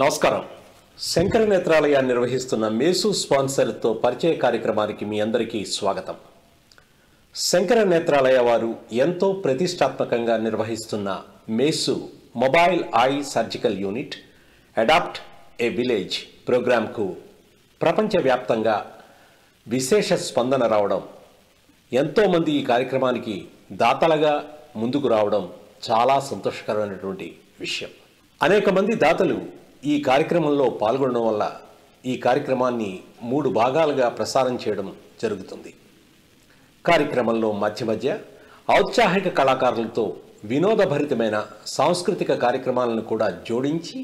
నమస్కారం. శంకర నేత్రాలయ నిర్వహిస్తున్న మేసు స్పాన్సర్తో పరిచయ కార్యక్రమానికి మీ అందరికీ స్వాగతం. శంకర నేత్రాలయ వారు ఎంతో ప్రతిష్టాత్మకంగా నిర్వహిస్తున్న MESU mobile eye surgical unit adopt a village ప్రోగ్రాంకు ప్రపంచవ్యాప్తంగా విశేష స్పందన రావడం, ఎంతోమంది ఈ కార్యక్రమానికి దాతలుగా ముందుకు రావడం చాలా సంతోషకరమైనటువంటి విషయం. అనేక మంది దాతలు ఈ కార్యక్రమంలో పాల్గొనడం వల్ల ఈ కార్యక్రమాన్ని 3 భాగాలుగా ప్రసారం చేయడం జరుగుతుంది. కార్యక్రమంలో మధ్య ఔత్సాహిక కళాకారులతో వినోదభరితమైన సాంస్కృతిక కార్యక్రమాలను కూడా జోడించి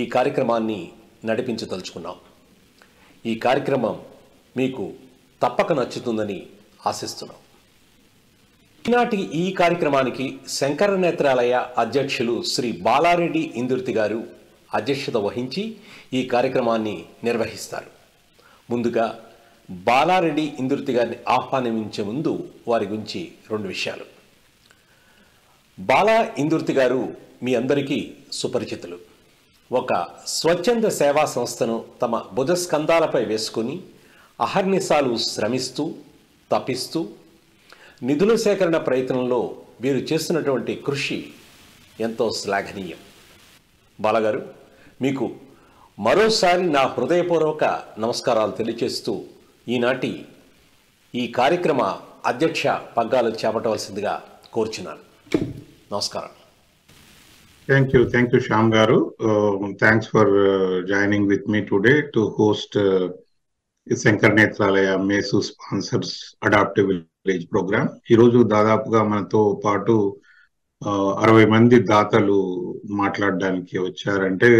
ఈ కార్యక్రమాన్ని నడిపించదలుచుకున్నాం. ఈ కార్యక్రమం మీకు తప్పక నచ్చుతుందని ఆశిస్తున్నాం. ఈనాటి ఈ కార్యక్రమానికి శంకర నేత్రాలయ అధ్యక్షులు శ్రీ బాలారెడ్డి ఇందుర్తి గారు అధ్యక్షత వహించి ఈ కార్యక్రమాన్ని నిర్వహిస్తారు. ముందుగా బాలారెడ్డి ఇందుర్తి గారిని ఆహ్వానించే ముందు వారి గురించి 2 విషయాలు. బాలా ఇందుర్తి గారు మీ అందరికీ సుపరిచితులు. ఒక స్వచ్ఛంద సేవా సంస్థను తమ భుజస్కంధాలపై వేసుకుని అహర్నిశాలు శ్రమిస్తూ తపిస్తూ నిధుల సేకరణ ప్రయత్నంలో వీరు చేస్తున్నటువంటి కృషి ఎంతో శ్లాఘనీయం. బాలగారు, మీకు మరోసారి నా హృదయపూర్వక నమస్కారాలు తెలియజేస్తూ ఈనాటి ఈ కార్యక్రమ అధ్యక్ష పగ్గాలు చేపట్టవలసిందిగా కోరుచున్నాను. నమస్కారం. Thank you, Shyam Garu. Thanks for joining with me today to host Shankar Nethralaya Mesu Sponsors Adaptive Village Program. ఈ రోజు దాదాపుగా మనతో పాటు 60 మంది దాతలు మాట్లాడడానికి వచ్చారంటే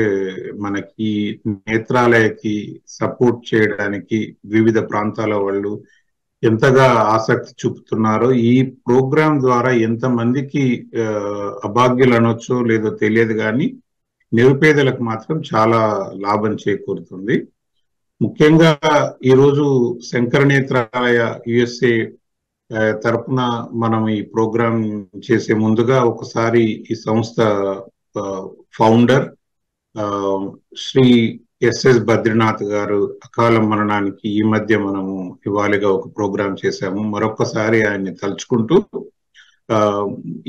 మనకి నేత్రాలయకి సపోర్ట్ చేయడానికి వివిధ ప్రాంతాల వాళ్ళు ఎంతగా ఆసక్తి చూపుతున్నారో, ఈ ప్రోగ్రాం ద్వారా ఎంతమందికి అభాగ్యులు అనొచ్చో లేదో తెలియదు, కానీ నిరుపేదలకు మాత్రం చాలా లాభం చేకూరుతుంది. ముఖ్యంగా ఈరోజు శంకర నేత్రాలయ USA తరపున మనం ఈ ప్రోగ్రాం చేసే ముందుగా ఒకసారి ఈ సంస్థ ఫౌండర్ శ్రీ SS బద్రీనాథ్ గారు అకాల మరణానికి ఈ మధ్య మనము ఇవాళగా ఒక ప్రోగ్రాం చేశాము. మరొకసారి ఆయన్ని తలుచుకుంటూ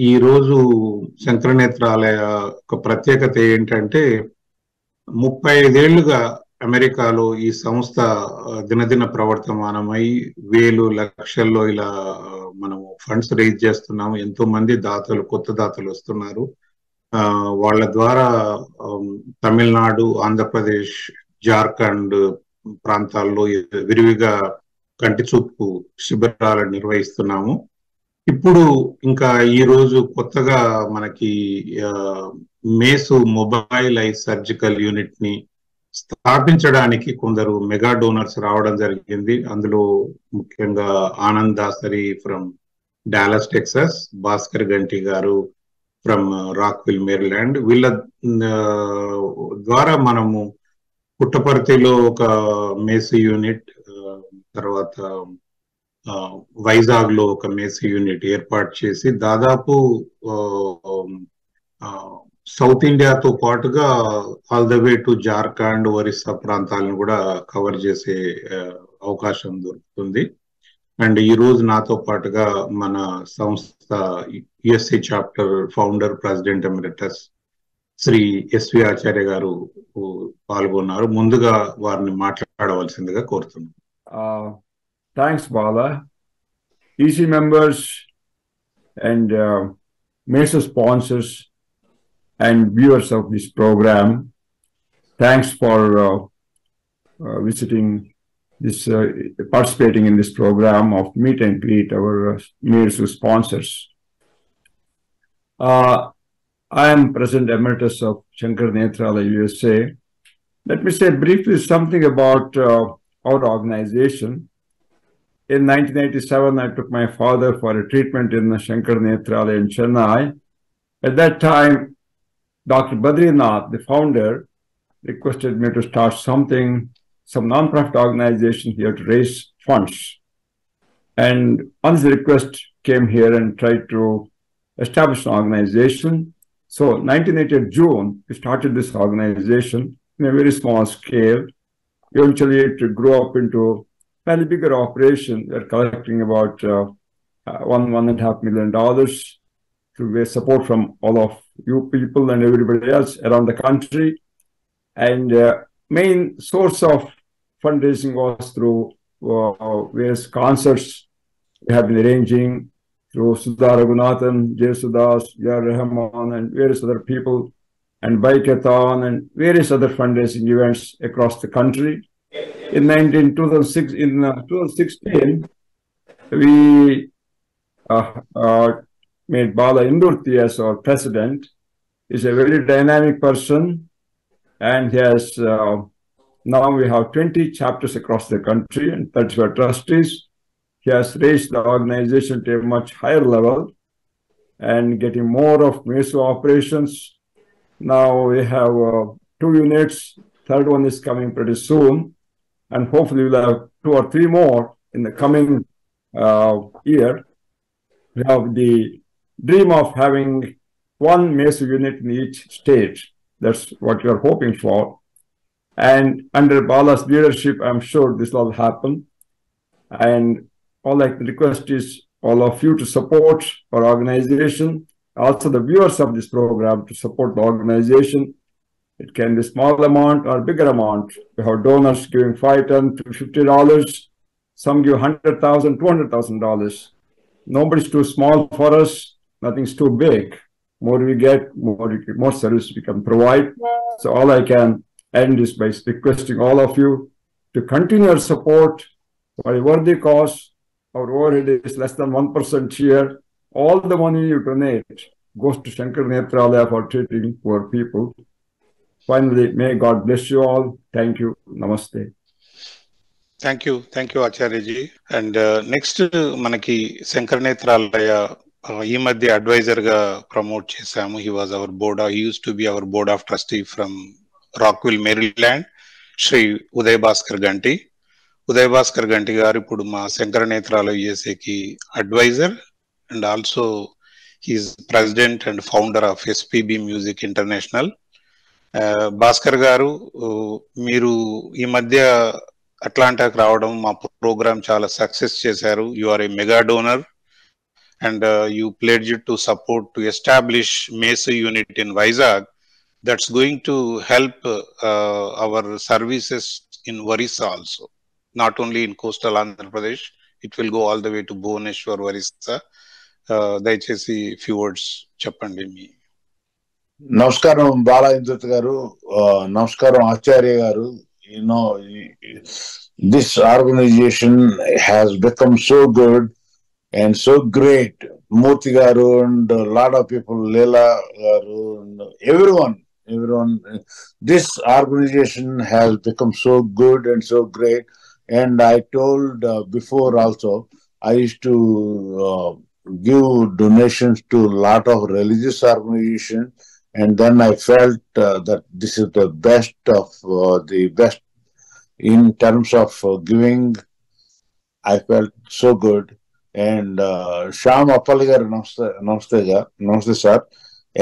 ఈ రోజు శంకర నేత్రాలయ ఒక ప్రత్యేకత ఏంటంటే 35 ఏళ్లుగా అమెరికాలో ఈ సంస్థ దినదిన ప్రవర్తమానమై వేలు లక్షల్లో ఇలా మనము ఫండ్స్ రైజ్ చేస్తున్నాము. ఎంతో మంది దాతలు, కొత్త దాతలు వస్తున్నారు. వాళ్ళ ద్వారా తమిళనాడు, ఆంధ్రప్రదేశ్, జార్ఖండ్ ప్రాంతాల్లో విరివిగా కంటి చూపు శిబిరాలను నిర్వహిస్తున్నాము. ఇప్పుడు ఇంకా ఈ రోజు కొత్తగా మనకి మేసు మొబైల్ ఐ సర్జికల్ యూనిట్ ని స్థాపించడానికి కొందరు మెగా డోనర్స్ రావడం జరిగింది. అందులో ముఖ్యంగా Anand Dasari from Dallas Texas, Bhaskar గంటి గారు ఫ్రమ్ రాక్విల్ మేరీల్యాండ్. వీళ్ళ ద్వారా మనము పుట్టపర్తిలో ఒక మేసి యూనిట్, తర్వాత వైజాగ్ లో ఒక మేసి యూనిట్ ఏర్పాటు చేసి దాదాపు సౌత్ ఇండియాతో పాటుగా all the way to Jharkhand, Orissa ప్రాంతాలను కూడా కవర్ చేసే అవకాశం దొరుకుతుంది. అండ్ ఈ రోజు నాతో పాటుగా మన సంస్థ USA chapter founder, president emeritus Shri SV Acharya garu పాల్గొన్నారు. ముందుగా వారిని మాట్లాడవలసిందిగా కోరుతున్నాను. Thanks Bala. EC members and MESU sponsors and viewers of this program, thanks for visiting this, participating in this program of meet and greet our MESU sponsors. I am President Emeritus of Shankar Nethralaya USA. Let me say briefly something about our organization. In 1987, I took my father for a treatment in Shankar Nethralaya in Chennai. At that time, Dr. Badrinath, the founder, requested me to start some non-profit organization here to raise funds. And on his request, came here and tried to establish an organization So 1988 June, we started this organization in a very small scale. Eventually, it grew up into a fairly bigger operation. We're collecting about $1.5 million to get support from all of you people and everybody else around the country. And main source of fundraising was through various concerts we have been arranging through Sudha Raghunathan, Jay Sudas, Yar Rahman, and various other people, and Bikeathon, and various other fundraising events across the country. In 2016, we made Bala Indurti as our president. He's a very dynamic person, and he has now we have 20 chapters across the country and 35 trustees. He has raised the organization to a much higher level and getting more of MESO operations. Now we have 2 units. Third one is coming pretty soon. And hopefully we'll have 2 or 3 more in the coming year. We have the dream of having 1 MESO unit in each state. That's what we are hoping for. And under Bala's leadership, I'm sure this will happen. And all I can request is all of you to support our organization, also the viewers of this program to support the organization. It can be small amount or bigger amount. We have donors giving $5, $10, $50. Some give $100,000, $200,000. Nobody's too small for us. Nothing's too big. More we get, more service we can provide. So all I can end is by requesting all of you to continue our support for a worthy cause. Our overhead is less than 1% here. All the money you donate goes to Shankar Nethralaya for treating poor people. Finally, may God bless you all. Thank you. Namaste. Thank you, Acharyaji. And next, manaki Shankar Nethralaya ఈ మధ్య advisor గా promote చేశాము. He used to be our board of trustee from Rockville, Maryland. Shri Uday Bhaskar గంటి. ఉదయ్ భాస్కర్ గంటి గారు ఇప్పుడు మా శంకర నేత్రాలయ యుఎస్ఏకి advisor and also he's president and founder of SPB music international. Bhaskar garu, మీరు ఈ మధ్య అట్లాంటాకు రావడం, మా ప్రోగ్రామ్ చాలా సక్సెస్ చేశారు. You are a mega donor and you pledged to support to establish MESO unit in Vizag that's going to help our services in Orissa also, not only in coastal Andhra Pradesh. It will go all the way to Bhubaneswar, Orissa. Dayachesi few words cheppandi. Me Namaskaram Bala Indurti garu, namaskaram Acharya garu. You know, this organization has become so good and so great. Murthy garu and a lot of people, Leela garu, everyone. This organization has become so good and so great. And I told before also, I used to give donations to a lot of religious organizations. And then I felt that this is the best of the best in terms of giving. I felt so good. And Shyam Appaligar, namaste sir.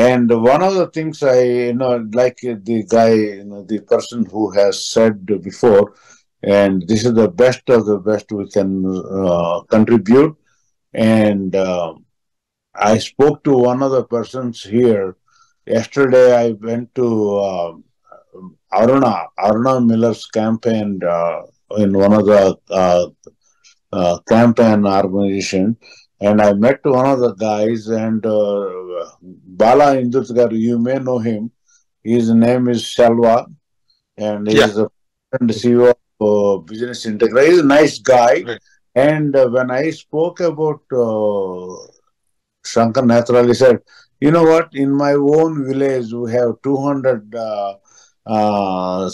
And one of the things I, like the guy, the person who has said before, and this is the best of the best we can contribute. And I spoke to one of the persons here. Yesterday I went to Aruna Miller's campaign in one of the campaign organization, and I met one of the guys, and Bala Indurti garu, you may know him. His name is Shalva, and he is the CEO of Business Integra. He's a nice guy. Right. And when I spoke about Shankar Nethralaya, he said, you know what, in my own village we have 200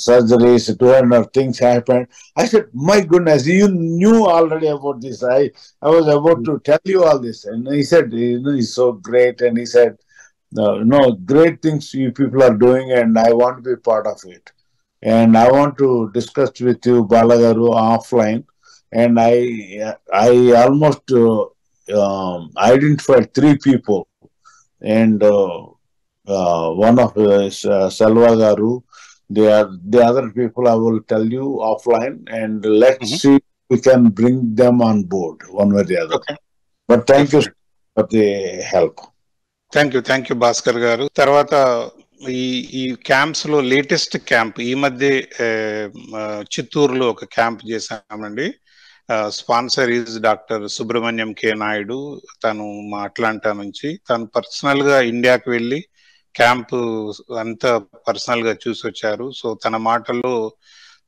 surgeries, 200 things happened. I said, my goodness, you knew already about this. I was about to tell you all this. And he said, he's so great. And he said, no, great things you people are doing, and I want to be part of it. And I want to discuss with you, Balagaru, offline. And I almost identified 3 people. And one of Salva Garu. The other people I will tell you offline, and let's see if we can bring them on board one way or the other. Okay. But thank you for the help. Thank you Bhaskar గారు. తర్వాత ఈ camps లో latest camp ఈ మధ్య చిత్తూరులో ఒక camp చేశామండి. Sponsor is doctor Subrahmanyam కే నాయుడు. తను మా అట్లాంటా నుంచి తను పర్సనల్ గా ఇండియాకి వెళ్ళి క్యాంప్ అంతా పర్సనల్ గా చూసి వచ్చారు. సో తన మాటల్లో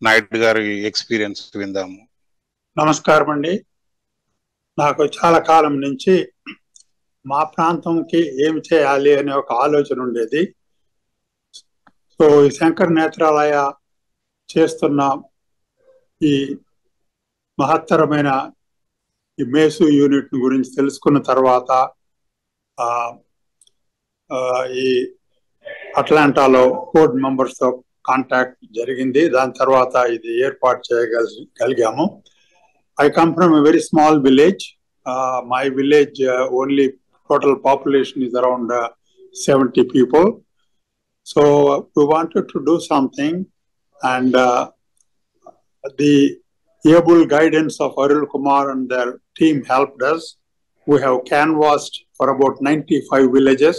నాయుడు గారి ఎక్స్పీరియన్స్ విందాము. నమస్కారం అండి. నాకు చాలా కాలం నుంచి మా ప్రాంతంకి ఏం చేయాలి అనే ఒక ఆలోచన ఉండేది. సో ఈ శంకర్ నేత్రాలయ చేస్తున్న ఈ మహత్తరమైన ఈ మేసు యూనిట్ గురించి తెలుసుకున్న తర్వాత ఈ అట్లాంటాలో బోర్డ్ మెంబర్స్ తో కాంటాక్ట్ జరిగింది. దాని తర్వాత ఇది ఏర్పాటు చేయగలిగాము. I come from a very small village. My village only total population is around 70 people. So we wanted to do something, and the able guidance of Arul Kumar and their team helped us. We have canvassed for about 95 villages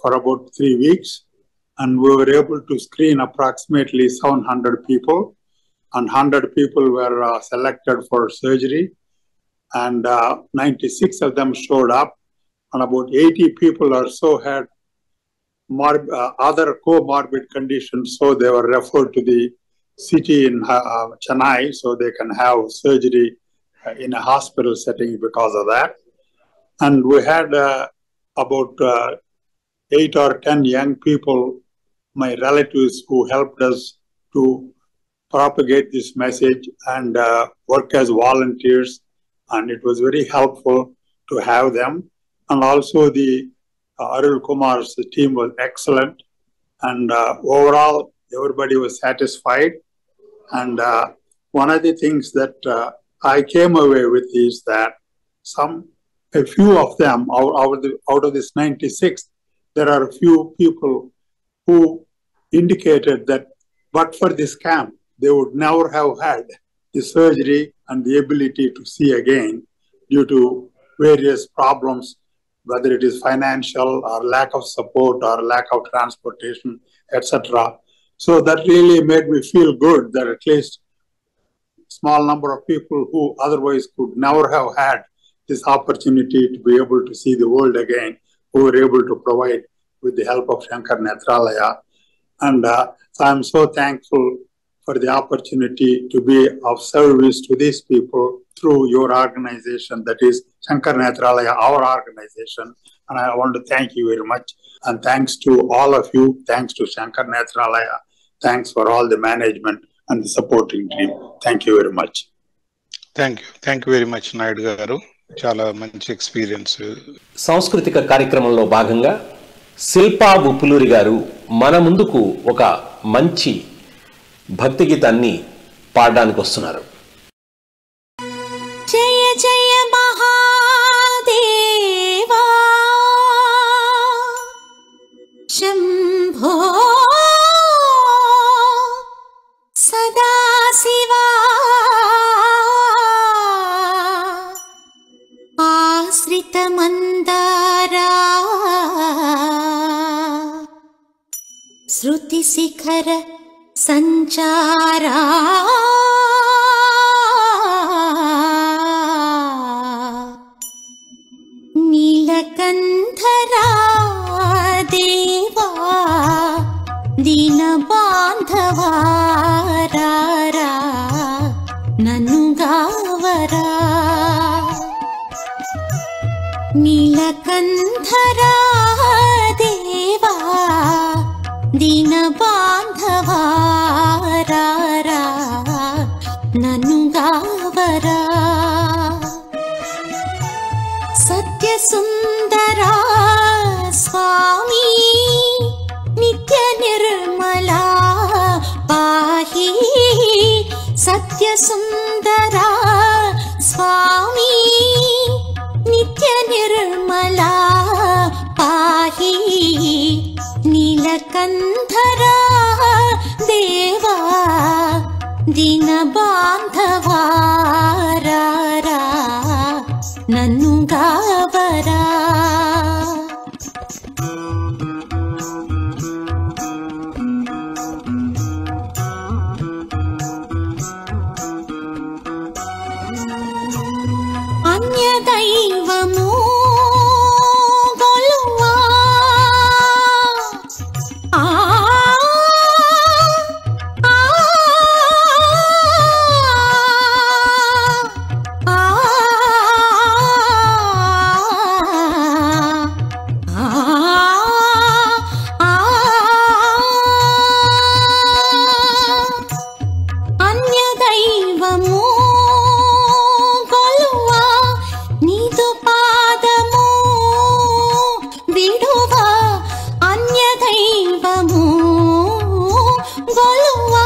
for about 3 weeks, and we were able to screen approximately 700 people. And 100 people were selected for surgery, and 96 of them showed up, and about 80 people or so had other comorbid conditions, so they were referred to the city in Chennai, so they can have surgery in a hospital setting because of that. And we had about 8 or 10 young people, my relatives, who helped us to propagate this message and work as volunteers, and it was very helpful to have them. And also the Arul Kumar's team was excellent, and overall everybody was satisfied. And one of the things that I came away with is that a few of them out of this 96, there are a few people who indicated that but for this camp they would never have had the surgery and the ability to see again due to various problems, whether it is financial or lack of support or lack of transportation, etc. So that really made me feel good that at least small number of people who otherwise could never have had this opportunity to be able to see the world again, who were able to provide with the help of Shankar Nethralaya. And so I'm so thankful for the opportunity to be of service to these people through your organization, that is Shankar Nethralaya, our organization. And I want to thank you very much. And thanks to all of you. Thanks to Shankar Nethralaya. Thanks for all the management and the supporting team. Thank you very much. Thank you very much, Naidu garu. చాలా మంచి experience. సాంస్కృతిక కార్యక్రమంలో భాగంగా శిల్పా ఉప్పులూరి గారు మన ముందుకు ఒక మంచి భక్తి గీతాన్ని పాడడానికి వస్తున్నారు. జయ జయ మహాదేవా శంభో సదాశివా ఆశ్రిత మందారా శృతి శిఖర సంచారా నీలకంఠరా దేవా దీన బాంధవారా నన్ను గావరా నీలకంఠరా దేవా దీన బాంధవారా నన్ను గావరా సత్య సుందరా స్వామి నిత్య నిర్మలా పాహి సత్య సుందరా స్వామి నిత్య నిర్మలా పాహి నీలకంఠరా దేవా దీన బాంధవారా నన్ను గావరా. అన్యదైవము గొలువా అన్యదైవము కొలువా నీదు పాదము విడువా. అన్యదైవము కొలువా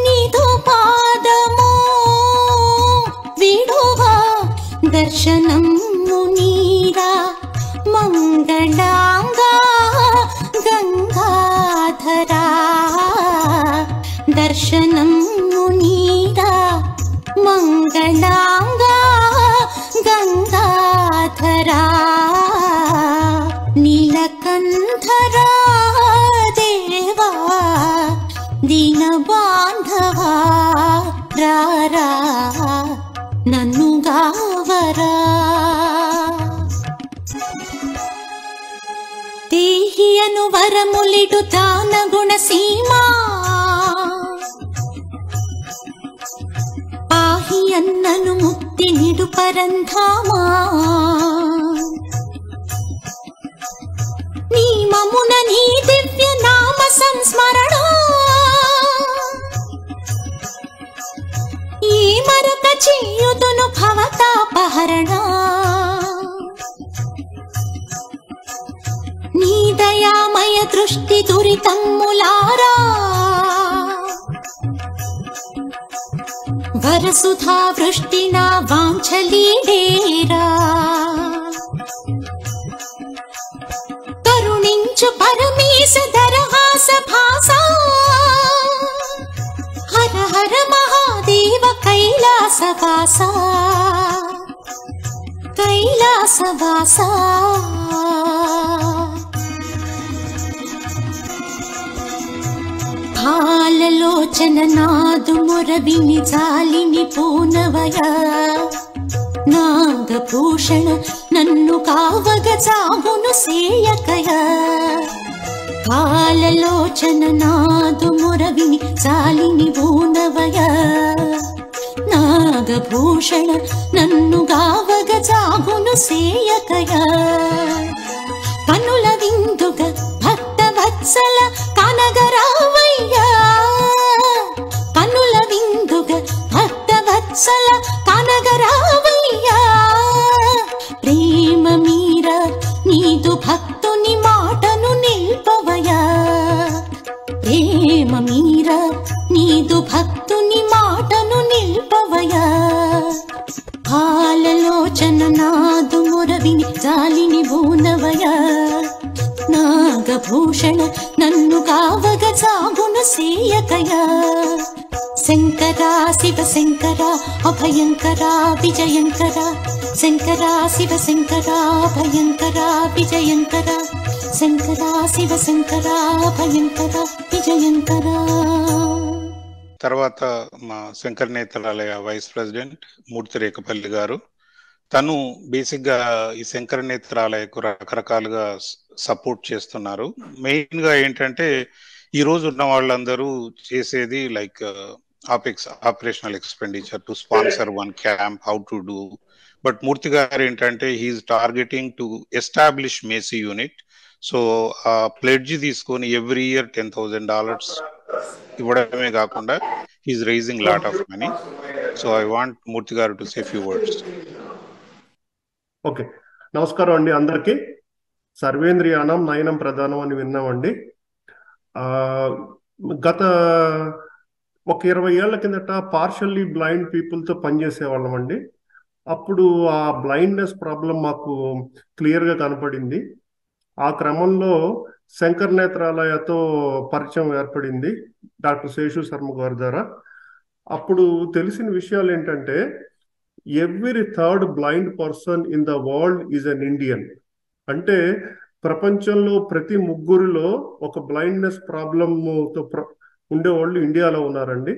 నీదు పాదము విడువా. దర్శనము నీరా మంగళాంగా గంగాధరా. దర్శనము నీరా మంగళాంగా గంగాధరా. నీలకంఠరా దేవా దీన బాంధవా రారా నన్ను గావరా. దేహియను వరములిడు దాన గుణసీమా. పాహి అన్నను ముక్తి నిడు పరంధామా. నీ మమున నీ దివ్య నామ సంస్మరణ. ఈ మరక చేయుదును భవతాపహరణ. నీ దయామయ దృష్టి దురితమ్ములారా. వరసుధా వృష్టి నా వాంఛలీడేరా. కరుణించు పరమేశ దరహాస భాసా. హర హర మహాదేవ కైలాసవాసా కైలాసవాసా. భాలలోచన నాదు మురవిని జాలిని పూనవయ. నాగభూషణ నన్ను కావగ చావును సేయకయ. భాలలోచన నాదు మురవిని జాలిని పూనవయ. నాగభూషణ నన్ను కావగ చావును సేయకయ. కనుల విందుగ భక్త వత్సల కనగరావయ్యా. కనుల విందుగ భక్త వత్సల కనగరావయ్యా. ప్రేమ మీర నీదు భక్తుని మాటను నిల్పవయా. ప్రేమ మీర నీదు భక్తుని మాటను నిల్పవయా. భాలలోచన నాదు మురవిని జాలిని బూనవయా. నాగభూషణ నన్ను కావగ చాగును సేయకయా. శంకరా శివ శంకరా అభయంకరా విజయంకరా. శంకరా శివ శంకరా అభయంకరా విజయంకరా. శంకరా శివ శంకరా అభయంకరా విజయంకరా. తర్వాత మా శంకర్ నేత్రాలయ వైస్ ప్రెసిడెంట్ మూర్తి రేఖపల్లి గారు. తను బేసిక్ గా ఈ శంకర నేత్రాలయకు రకరకాలుగా సపోర్ట్ చేస్తున్నారు. మెయిన్ గా ఏంటంటే ఈ రోజు ఉన్న వాళ్ళందరూ చేసేది like operational expenditure to sponsor one camp, how to do. But Murthy garu ఏంటంటే he's targeting to establish MESU unit. So ఆ ప్లెడ్జ్ తీసుకొని ఎవ్రీ ఇయర్ $10,000 ఇవ్వడమే కాకుండా he's raising lot of money. So I want Murthy garu to say few words. Okay, నమస్కారం అండి అందరికీ. సర్వేంద్రియానం నయనం ప్రధానం అని విన్నామండి. గత ఒక 20 ఏళ్ల కిందట పార్షల్లీ బ్లైండ్ పీపుల్తో పనిచేసేవాళ్ళం అండి. అప్పుడు ఆ బ్లైండ్నెస్ ప్రాబ్లం మాకు క్లియర్గా కనపడింది. ఆ క్రమంలో శంకర్ నేత్రాలయతో పరిచయం ఏర్పడింది డాక్టర్ శేషు శర్మ గారి ద్వారా. అప్పుడు తెలిసిన విషయాలు ఏంటంటే, every third blind person in the world is an Indian. అంటే ప్రపంచంలో ప్రతి ముగ్గురిలో ఒక బ్లైండ్నెస్ ప్రాబ్లంతో ఉండేవాళ్ళు ఇండియాలో ఉన్నారండి.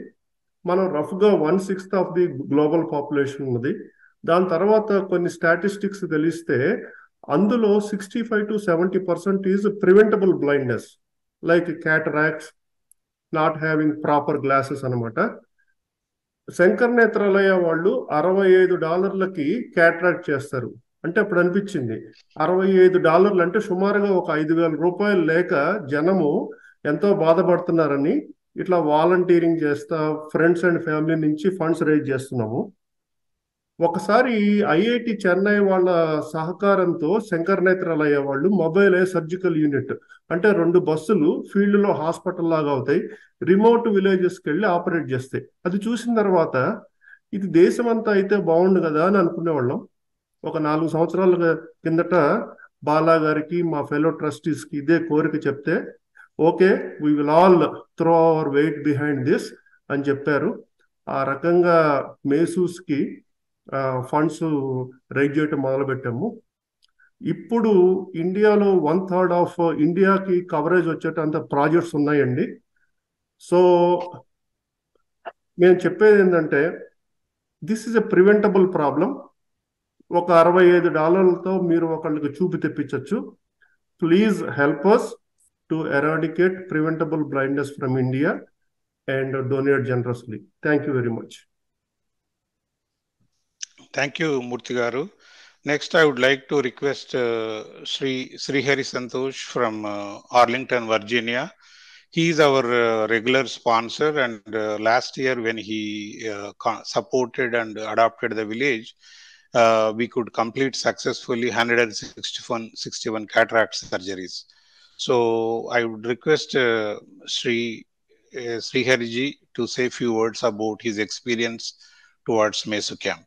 మనం రఫ్గా 1/6 ఆఫ్ ది గ్లోబల్ పాపులేషన్ ఉన్నది. దాని తర్వాత కొన్ని స్టాటిస్టిక్స్ తెలిస్తే అందులో 65 to 70% is preventable blindness, like cataracts, not having proper glasses అనమాట. శంకర్ నేత్రాలయ వాళ్ళు $65కి క్యాటరాక్ట్ చేస్తారు. అంటే అప్పుడు అనిపించింది, $65 అంటే సుమారుగా ఒక 5,000 రూపాయలు లేక జనము ఎంతో బాధపడుతున్నారని ఇట్లా వాలంటీరింగ్ చేస్తా ఫ్రెండ్స్ అండ్ ఫ్యామిలీ నుంచి ఫండ్స్ రైజ్ చేస్తున్నాము. ఒకసారి ఐఐటి చెన్నై వాళ్ళ సహకారంతో శంకర్ నేత్రాలయ వాళ్ళు మొబైల్ సర్జికల్ యూనిట్, అంటే 2 బస్సులు ఫీల్డ్లో హాస్పిటల్ లాగా అవుతాయి, రిమోట్ విలేజెస్కి వెళ్ళి ఆపరేట్ చేస్తాయి. అది చూసిన తర్వాత ఇది దేశమంతా అయితే బాగుండు కదా అని అనుకునేవాళ్ళం. ఒక 4 సంవత్సరాల కిందట బాలా గారికి మా ఫెలో ట్రస్టీస్కి ఇదే కోరిక చెప్తే, okay we will all throw our weight behind this అని చెప్పారు. ఆ రకంగా మేసూస్కి ఫండ్స్ రైజ్ చేయటం మొదలుపెట్టాము. ఇప్పుడు ఇండియాలో 1/3 ఆఫ్ ఇండియాకి కవరేజ్ వచ్చేటంత ప్రాజెక్ట్స్ ఉన్నాయండి. సో నేను చెప్పేది ఏంటంటే, this is a preventable problem. ఒక $65తో మీరు ఒకళ్ళకి చూపి తెప్పించవచ్చు. Please help us to eradicate preventable blindness from India and donate generously. Thank you very much. Thank you, Murthy Garu. Next, I would like to request Srihari Santosh from Arlington, Virginia. He is our regular sponsor, and last year when he supported and adopted the village, we could complete successfully 161 cataract surgeries. So I would request Srihari ji to say a few words about his experience towards Mesu camp.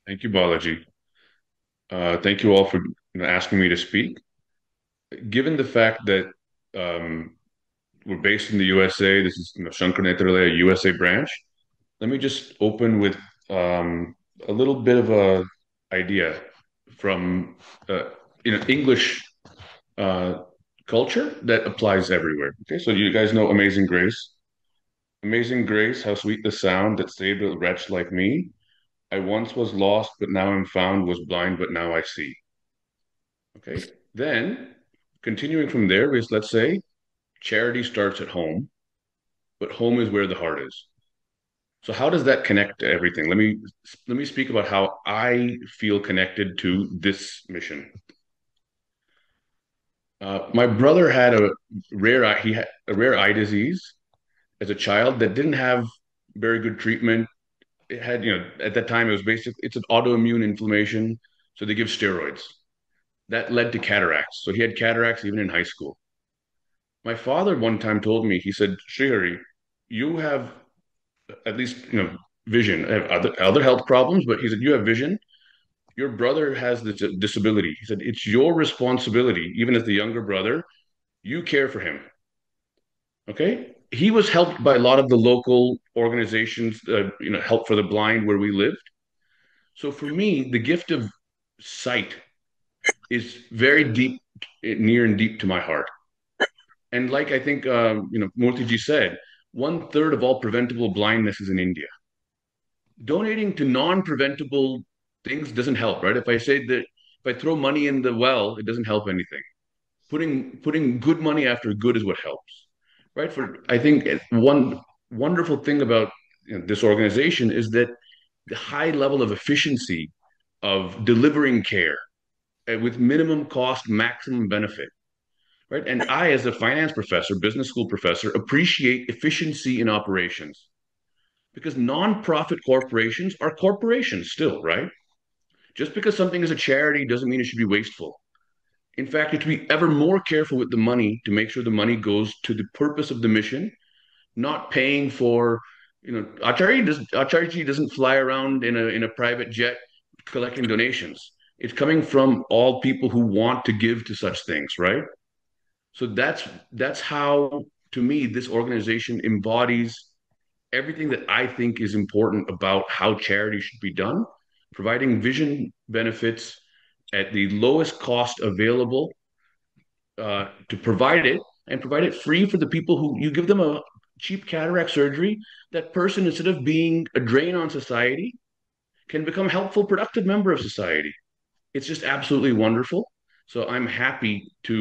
Thank you, Balaji. Thank you all for asking me to speak. Given the fact that we're based in the USA, this is Shankar Netralaya USA branch. Let me just open with a little bit of a idea from English culture that applies everywhere. Okay, so you guys know Amazing Grace. Amazing Grace, how sweet the sound that saved a wretch like me. I once was lost, but now I'm found, was blind, but now I see. Okay, then continuing from there is, let's say, charity starts at home, but home is where the heart is. So how does that connect to everything? Let me speak about how I feel connected to this mission. My brother had a rare eye disease as a child that didn't have very good treatment. It had, at that time, it's an autoimmune inflammation, so they give steroids. That led to cataracts. So he had cataracts even in high school. My father one time told me, he said, Srihari, you have at least, vision. I have other health problems, but he said, you have vision. Your brother has this disability. He said, it's your responsibility, even as the younger brother, you care for him. Okay? He was helped by a lot of the local organizations, Help for the Blind where we lived. So for me, the gift of sight is very deep, near and deep to my heart. And like I think, Murthy ji said, 1/3 of all preventable blindness is in India. Donating to non-preventable things doesn't help, right? If I say that, if I throw money in the well, it doesn't help anything. Putting good money after good is what helps, right? I think one wonderful thing about this organization is that the high level of efficiency of delivering care with minimum cost, maximum benefit, right? And I, as a finance professor, business school professor, appreciate efficiency in operations because non-profit corporations are corporations still, right? Just because something is a charity doesn't mean it should be wasteful. In fact, you have to be ever more careful with the money to make sure the money goes to the purpose of the mission, not paying for, Acharya doesn't fly around in a private jet collecting donations. It's coming from all people who want to give to such things, right? So that's how, to me, this organization embodies everything that I think is important about how charity should be done, providing vision benefits at the lowest cost available to provide it, and provide it free for the people who you give them a cheap cataract surgery. That person, instead of being a drain on society, can become a helpful, productive member of society. It's just absolutely wonderful. So I'm happy to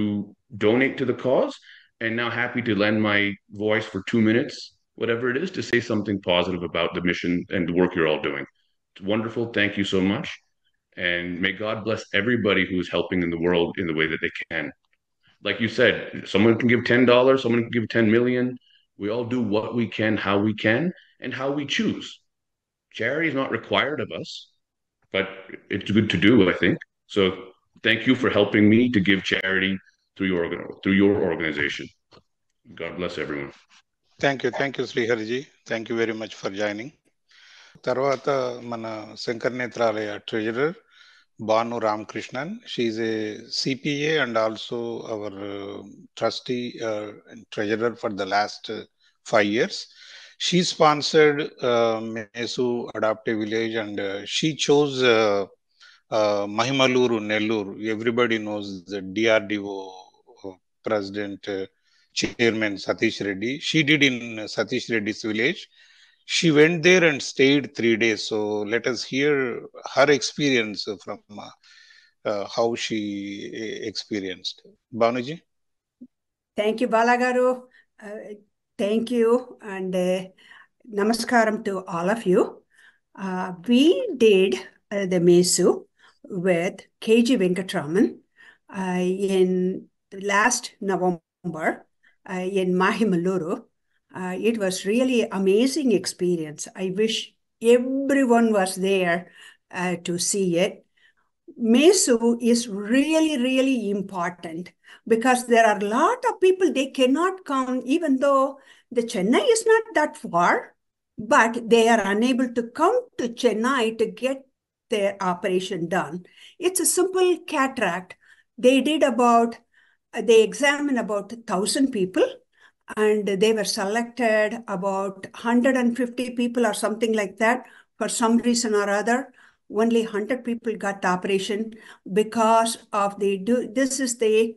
donate to the cause, and now happy to lend my voice for 2 minutes, whatever it is, to say something positive about the mission and the work you're all doing. It's wonderful. Thank you so much. And may God bless everybody who's helping in the world in the way that they can. Like you said, someone can give $10, someone can give 10 million. We all do what we can, how we can, and how we choose. Charity is not required of us, but it's good to do, I think. So thank you for helping me to give charity through your organization. God bless everyone. Thank you, Sriharji. Thank you very much for joining. తర్వాత మన Shankar Nethralaya treasurer Banu Ramkrishnan. She is a CPA and also our trustee and treasurer for the last 5 years. She sponsored Mesu Adaptive Village, and she chose Mahimaluru, Nellore. Everybody knows the DRDO president, chairman Satish Reddy. She did in Satish Reddy's village. She went there and stayed 3 days. So let us hear her experience from how she experienced. Banuji? Thank you, Balagaru. Thank you, and namaskaram to all of you. We did the Mesu with KG Venkatraman in last November in Mahimaluru. It was really amazing experience. I wish everyone was there to see it. Mesu is really, really important because there are a lot of people, they cannot come, even though the Chennai is not that far, but they are unable to come to Chennai to get their operation done. It's a simple cataract. They examined about 1,000 people, and they were selected about 150 people or something like that. For some reason or other, only 100 people got the operation because of this is the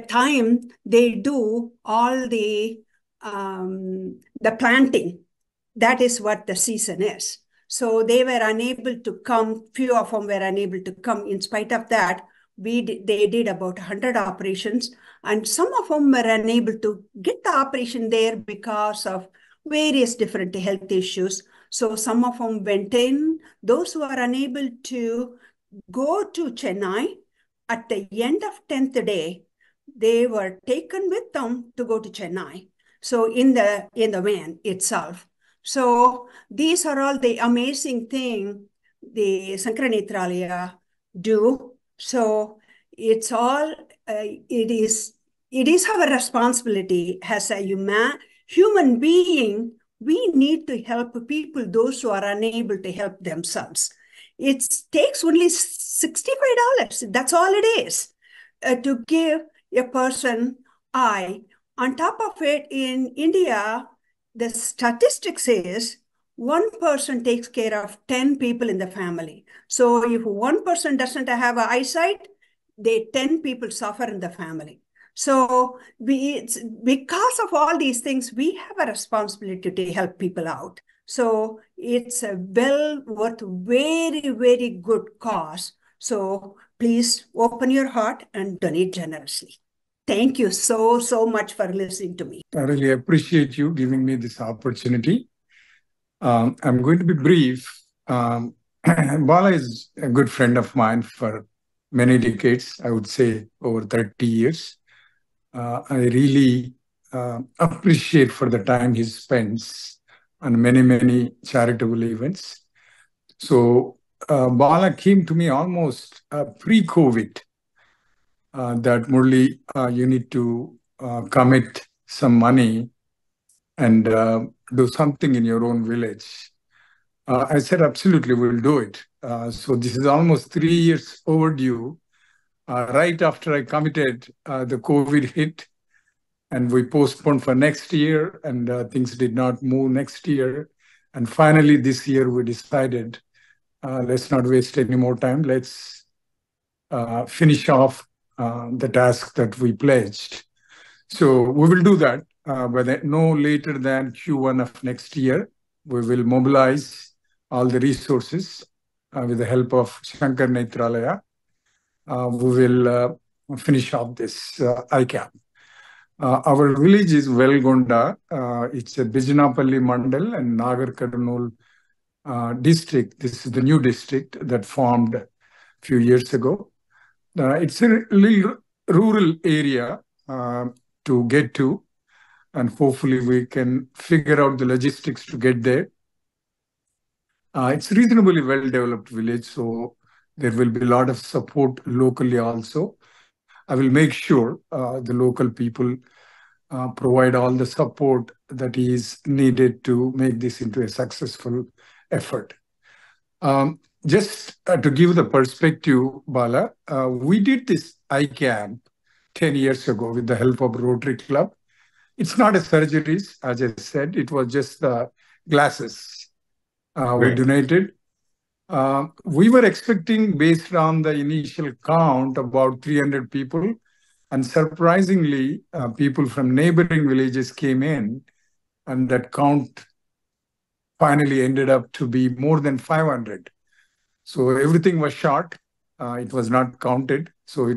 time they do all the planting. That is what the season is. So they were unable to come. Few of them were unable to come. In spite of that, they did about 100 operations, and some of them were unable to get the operation there because of various different health issues. So some of them went in. Those who are unable to go to Chennai, at the end of 10th day, they were taken with them to go to Chennai. So in the van itself. So these are all the amazing thing the Sankara Nethralaya do. So it's all, it is our responsibility as a human being. We need to help people, those who are unable to help themselves. It takes only $65. That's all it is to give a person eye. On top of it, in India, the statistics is one person takes care of 10 people in the family. So if one person doesn't have an eyesight, 10 people suffer in the family. So because of all these things, we have a responsibility to help people out. So it's a worth very, very good cause. So please open your heart and donate generously. Thank you so much for listening to me. I really appreciate you giving me this opportunity. I'm going to be brief. Bala is a good friend of mine for many decades, I would say over 30 years. I really appreciate for the time he spends on many charitable events. So Bala came to me almost pre-COVID that Murli, you need to commit some money and do something in your own village. I said, absolutely, we'll do it. So this is almost 3 years overdue. Right after I committed, the COVID hit, and we postponed for next year, and things did not move next year. And finally, this year, we decided, let's not waste any more time. Let's finish off the task that we pledged. So we will do that, but no later than Q1 of next year. We will mobilize all the resources with the help of Shankar Nethralaya. We will finish off this ICAM. Our village is Velgonda. It's a Bijnapalli Mandal and Nagar Karnool district. This is the new district that formed a few years ago. It's a little rural area to get to, and hopefully we can figure out the logistics to get there. It's a reasonably well-developed village, so there will be a lot of support locally also. I will make sure the local people provide all the support that is needed to make this into a successful effort. Just to give the perspective, Bala, we did this ICAM 10 years ago with the help of Rotary Club. It's not a surgeries, as I said, it was just the glasses we donated. We were expecting, based on the initial count, about 300 people. And surprisingly, people from neighboring villages came in, and that count finally ended up to be more than 500. So everything was short. It was not counted. So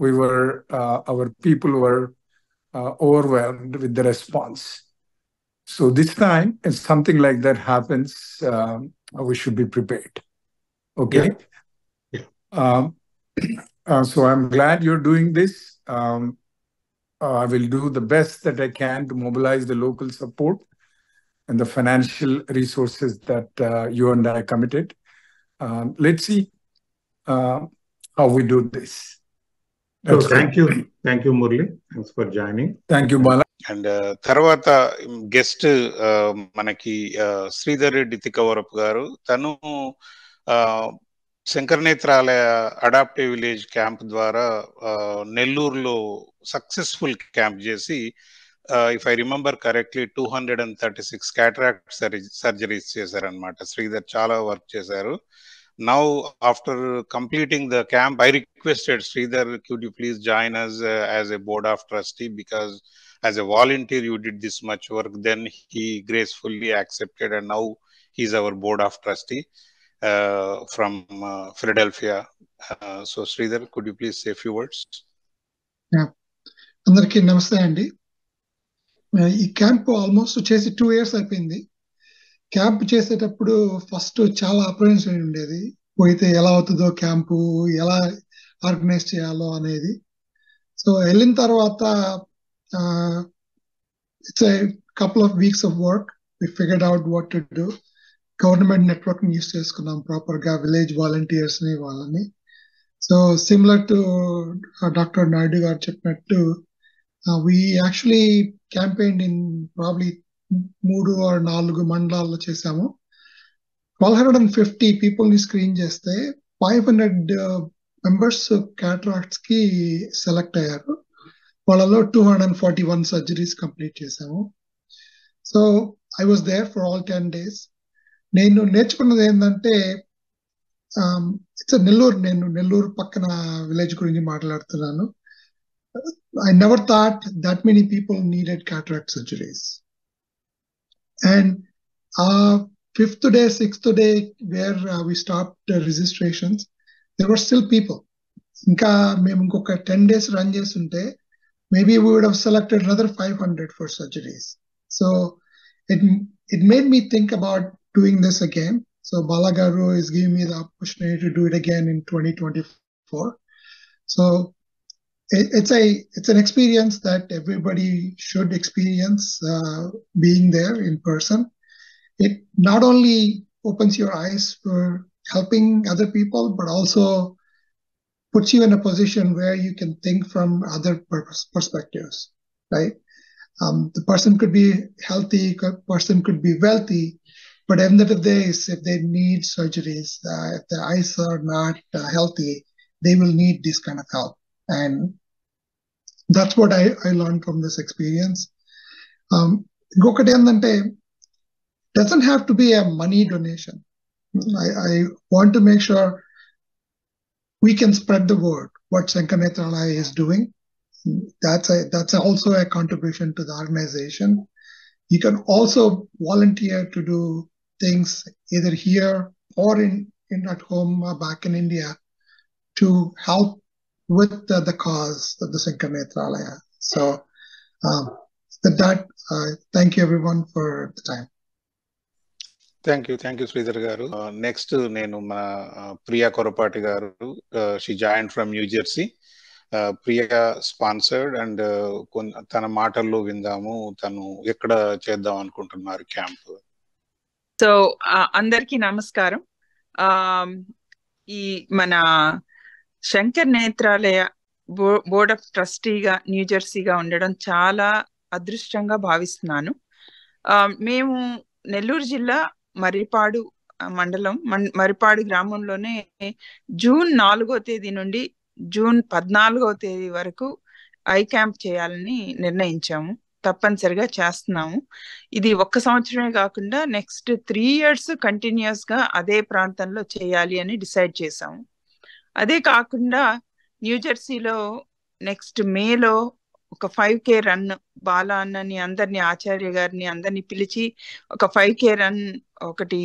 our people were overwhelmed with the response. So this time, if something like that happens, we should be prepared. Okay? Yeah. So I'm glad you're doing this. I will do the best that I can to mobilize the local support and the financial resources that you and I committed. Let's see how we do this. So thank you, Murli. Thanks for joining. Thank you, Bala. And తర్వాత guest మనకి శ్రీధర్ రెడ్డి తిక్కవరపు గారు. తను Shankar Netralaya adaptive village camp ద్వారా నెల్లూరులో successful camp చేసి, if I remember correctly 236 cataract surgeries చేశారనమాట. శ్రీధర్ చాలా work చేశారు. Now, after completing the camp, I requested Sridhar, could you please join us as a board of trustee, because as a volunteer you did this much work. Then he gracefully accepted, and now he's our board of trustee from Philadelphia. So Sridhar, could you please say a few words? Yeah. Andariki namaste andi. ఈ camp almost చేసి 2 years అయిపోయింది. Camp చేసేటప్పుడు first చాలా apprehension ఉండేది, పోయితే ఎలా అవుతుందో camp, ఎలా organise చేయాలో అనేది. సో వెళ్ళిన తర్వాత it's a couple of weeks of work. We figured out what to do. Government network ని యూస్ చేసుకున్నాం ప్రాపర్ గా, విలేజ్ వాలంటీర్స్ ని, వాళ్ళని. So similar to doctor Naidu garu చెప్పినట్టు, we actually campaign in probably 3 or 4 మండలాల్లో చేశాము. 1250 పీపుల్ ని స్క్రీన్ చేస్తే 500 మెంబర్స్ క్యాటరాక్ట్స్ కి సెలెక్ట్ అయ్యారు. వాళ్ళలో 241 సర్జరీస్ కంప్లీట్ చేశాము. So I was there for all 10 days. నేను నేర్చుకున్నది ఏంటంటే, ఇట్స్ నెల్లూరు పక్కన విలేజ్ గురించి మాట్లాడుతున్నాను. I never thought that many people needed cataract surgeries. And 5th day, 6th day, where we stopped registrations, there were still people. Inka mem inkoka 10 days run chesunte, maybe we would have selected another 500 for surgeries. So it made me think about doing this again. So Bala Garu is giving me the opportunity to do it again in 2024. So it's an experience that everybody should experience, being there in person. It not only opens your eyes for helping other people, but also puts you in a position where you can think from other perspectives, right? The person could be healthy, person could be wealthy, but at the end of the day, if they need surgeries, if their eyes are not healthy, they will need this kind of help. And that's what I learned from this experience. Ingokati endante, doesn't have to be a money donation. I want to make sure we can spread the word what Shankar Nethralaya is doing. That's also a contribution to the organization. You can also volunteer to do things either here or in at home or back in India to help with the cause of the Shankar Nethralaya. So thank you everyone for the time. Thank you Sridhar గారు. Next నేను మన ప్రియా కొరపాటి గారు, she join from new Jersey. Priya sponsored and తన మాటల్లో విందాము తను ఎక్కడ చేద్దాం అనుకుంటున్నారు క్యాంప్. సో అందరికీ నమస్కారం. ఈ మన Shankar Netralaya board of ట్రస్టీగా new జెర్సీగా ఉండడం చాలా అదృష్టంగా భావిస్తున్నాను. మేము నెల్లూరు జిల్లా మర్రిపాడు మండలం మర్రిపాడు గ్రామంలోనే జూన్ 4వ తేదీ నుండి జూన్ 14వ తేదీ వరకు ఐ క్యాంప్ చేయాలని నిర్ణయించాము. తప్పనిసరిగా చేస్తున్నాము. ఇది 1 సంవత్సరమే కాకుండా నెక్స్ట్ 3 years కంటిన్యూస్ గా అదే ప్రాంతంలో చేయాలి అని డిసైడ్ చేశాము. అదే కాకుండా న్యూ జెర్సీలో నెక్స్ట్ మేలో ఒక 5K రన్ బాలా అన్నని అందరినీ ఆచార్య గారిని అందరినీ పిలిచి ఒక 5K రన్ ఒకటి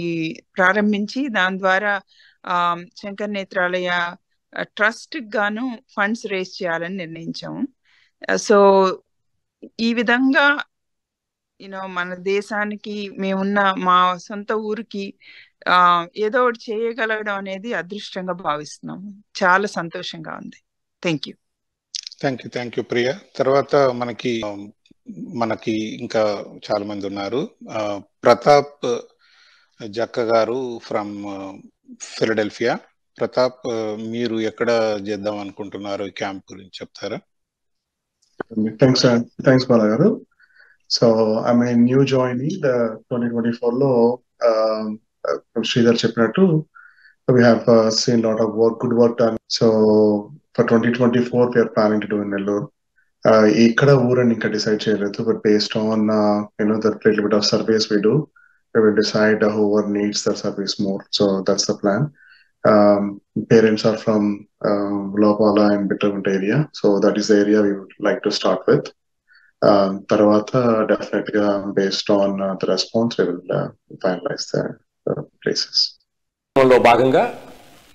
ప్రారంభించి దాని ద్వారా శంకర్ నేత్రాలయ ట్రస్ట్ గాను ఫండ్స్ రేస్ చేయాలని నిర్ణయించాము. సో ఈ విధంగా మన దేశానికి మేమున్న మా సొంత ఊరికి ఏదో ఒకటి చేయగలగడం అనేది అదృష్టంగా భావిస్తున్నాము. చాలా సంతోషంగా ఉంది. Thank you Priya. తర్వాత మనకి ఇంకా చాలా మంది ఉన్నారు. ప్రతాప్ జక్క గారు ఫ్రమ్ ఫిలడెల్ఫియా. ప్రతాప్, మీరు ఎక్కడ చేద్దాం అనుకుంటున్నారు ఈ క్యాంప్ గురించి చెప్తారా? థ్యాంక్స్ బాలా గారు. So I mean new joining 2024 లో శ్రీధర్ చెప్పినట్టు we have seen a lot of good work done. So for 2024 we are planning to do in Nellore. Ikkada ఊరని ఇంకా డిసైడ్ చేయలేదు, but based on the little bit of surveys we do, we will decide whoever needs the service more. So that's the plan. Parents are from Lopala and Bittergunta area, so that is the area we would like to start with. Tarvata definitely based on the response we will finalize the places. లో భాగంగా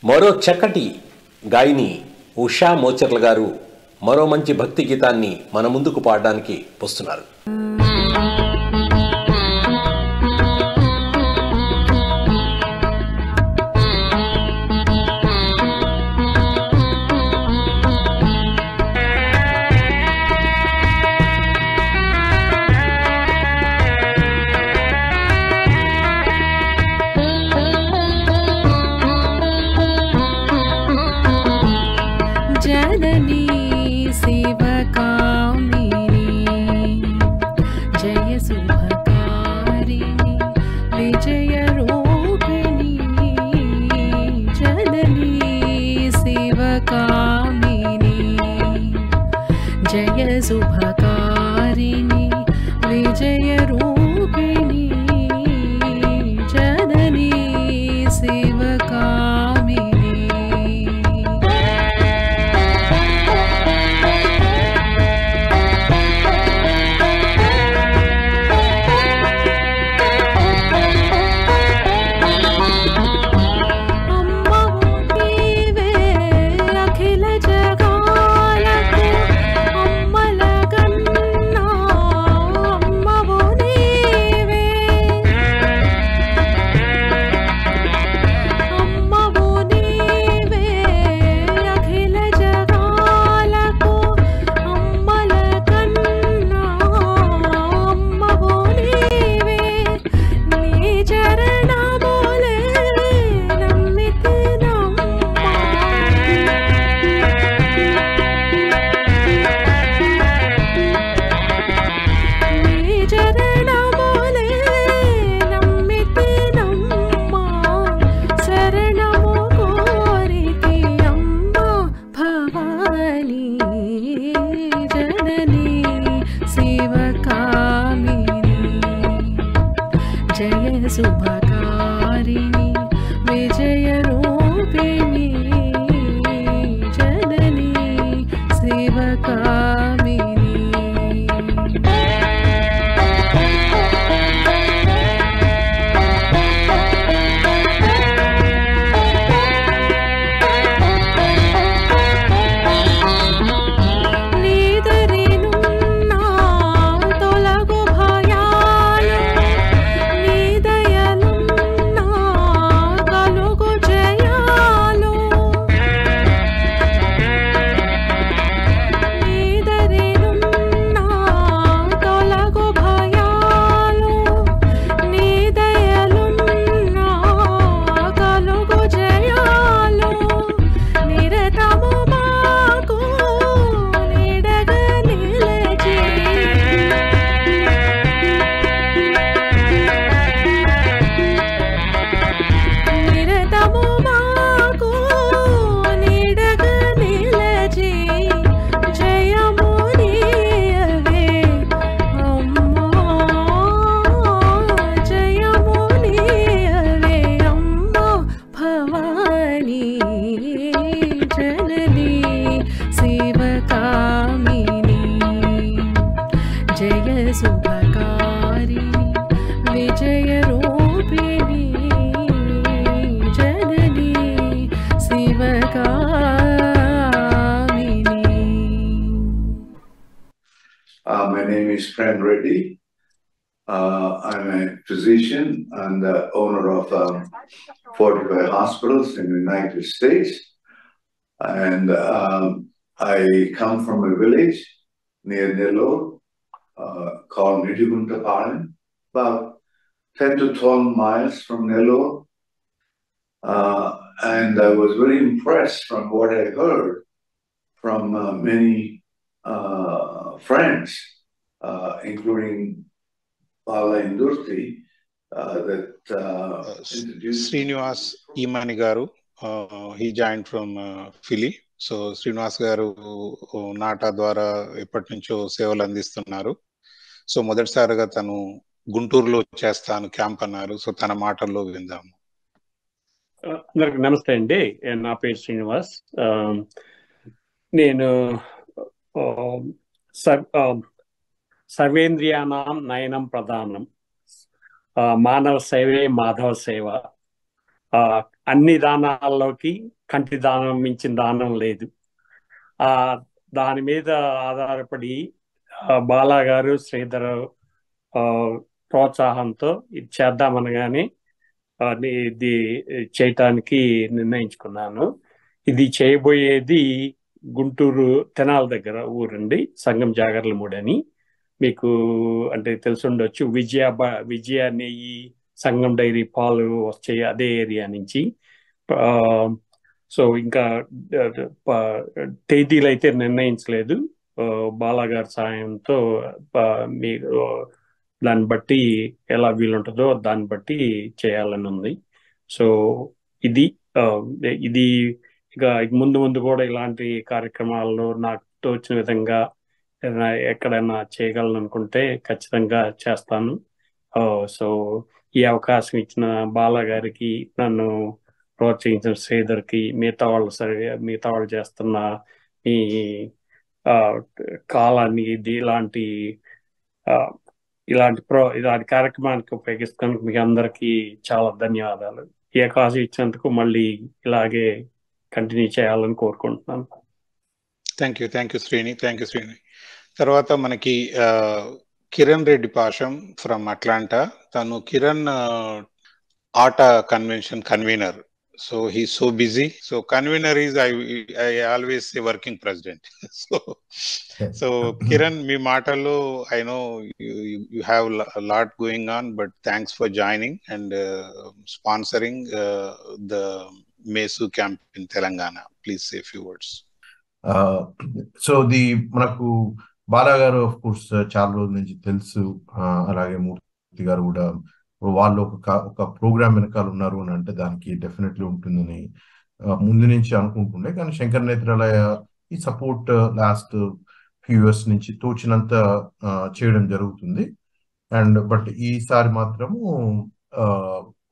మరో చక్కటి గాయని ఉషా మోచర్ల గారు మరో మంచి భక్తి గీతాన్ని మన ముందుకు పాడడానికి వస్తున్నారు. शुभकारिणी विजय रूपिणी जननी शिवकामिनी అమ్మవో నీవే My name is Prem Reddy. I'm a physician and the owner of 45 hospitals in the United States. And I come from a village near Nellore called Nidiguntapalam, about 10 to 12 miles from Nellore. And I was very impressed from what I heard from many friends, including Bala Indurti, that introduced Srinivas Imani garu, he joined from Philly. So Srinivas గారు నాటా ద్వారా ఎప్పటి నుంచో సేవలు అందిస్తున్నారు. So మొదటిసారిగా తను గుంటూరులో చేస్తాను క్యాంప్ అన్నారు. సో తన మాటల్లో విందాము. అందరికి నమస్తే అండి. నా పేరు శ్రీనివాస్. నేను సర్వేంద్రియానాం నయనం ప్రధానం, మానవ సేవే మాధవ సేవ. అన్ని దానాల్లోకి కంటి దానం మించిన దానం లేదు. దాని మీద ఆధారపడి బాలా గారు, శ్రీధర్ ప్రోత్సాహంతో ఇది చేద్దామనగానే ఇది చేయటానికి నిర్ణయించుకున్నాను. ఇది చేయబోయేది గుంటూరు తెనాల దగ్గర ఊరండి, సంగం జాగర్లమూడి అని. మీకు అంటే తెలుసుండొచ్చు, విజయ నెయ్యి, సంగం డైరీ పాలు వచ్చాయి అదే ఏరియా నుంచి. సో ఇంకా తేదీలు అయితే నిర్ణయించలేదు. బాలాగారి సాయంతో మీరు దాన్ని బట్టి ఎలా వీలుంటుందో దాన్ని బట్టి చేయాలని ఉంది. సో ఇది ఇక ముందు ముందు కూడా ఇలాంటి కార్యక్రమాల్లో నాకు తోచిన విధంగా ఎక్కడైనా చేయగలను అనుకుంటే ఖచ్చితంగా చేస్తాను. సో ఈ అవకాశం ఇచ్చిన బాలా గారికి, నన్ను ప్రోత్సహించిన శ్రీధర్కి, మిగతా వాళ్ళు చేస్తున్న ఈ కాలాన్ని ఇలాంటి కార్యక్రమానికి ఉపయోగిస్తున్నందుకు మీకు అందరికీ చాలా ధన్యవాదాలు. ఈ అవకాశం ఇచ్చినందుకు మళ్ళీ ఇలాగే కంటిన్యూ చేయాలని కోరుకుంటున్నాను. Thank you Srini. తర్వాత మనకి కిరణ్ రెడ్డి పాషం ఫ్రమ్ అట్లాంటా. తను Kiran ATA convention convener. So he's so busy. So convener is I always say working president. So Kiran, మీ మాటల్లో I know you have a lot going on, but thanks for joining and sponsoring the MESU camp in Telangana. Please say a few words. So మనకు బాలా గారు of course చాలా రోజుల నుంచి తెలుసు. అలాగే మూర్తి గారు కూడా వాళ్ళు ఒక ప్రోగ్రామ్ వెనకాల ఉన్నారు అని అంటే దానికి డెఫినెట్లీ ఉంటుందని ముందు నుంచి అనుకుంటుండే. కానీ శంకర్ నేత్రాలయ ఈ సపోర్ట్ లాస్ట్ ఫ్యూ ఇయర్స్ నుంచి తోచినంత చేయడం జరుగుతుంది. బట్ ఈసారి మాత్రము